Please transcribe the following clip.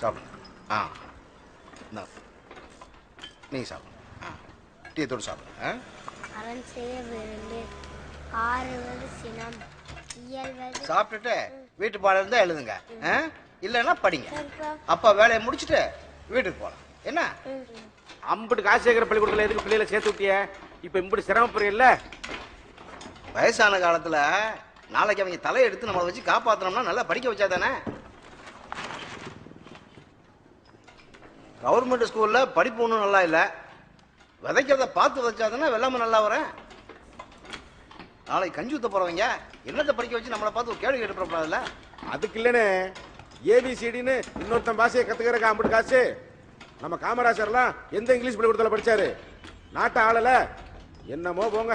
சாப்பிடு. ஆ நீங்கள் சாப்பிடு. ஆ டீ தோடு சாப்பிடு. அரண் செய்ய விருந்து ஆறுவது சினம் இயல்வது. சாப்பிட்டுட்டு வீட்டு பாடம் இருந்தால் எழுதுங்க, இல்லைன்னா படிங்க. அப்பா வேலையை முடிச்சுட்டு வீட்டுக்கு போகலாம். என்ன அம்புட்டு காசு சேர்க்கிற பள்ளிக்கூடத்தில் எதுக்கு பிள்ளைகளை சேர்த்து விட்டிய? இப்போ இப்படி சிரமப்படுறீல்ல? வயசான காலத்தில் நாளைக்கு அவங்க தலையை எடுத்து நம்மளை வச்சு காப்பாற்றணும்னா நல்லா படிக்க வச்சா தானே. கவர்மெண்ட் ஸ்கூலில் படிப்பு ஒன்றும் நல்லா இல்லை. விதைக்கிறத பார்த்து விதைச்சா தானே வெள்ளாமல் நல்லா வரேன். நாளைக்கு கஞ்சி ஊற்ற போகிறவங்க என்னத்தை படிக்க வச்சு நம்மளை பார்த்து ஒரு கேள்வி கேட்டுப்படாதுல்ல. அதுக்கு இல்லைன்னு ஏபிசிடின்னு இன்னொருத்தன் பாஷையை கற்றுக்கிறக்க அம்புட்டு காசு. நம்ம காமராஜர்லாம் எந்த இங்கிலீஷ் பள்ளிக்கூடத்தில் படித்தாரு? நாட்டை ஆளலை. என்னமோ போங்க.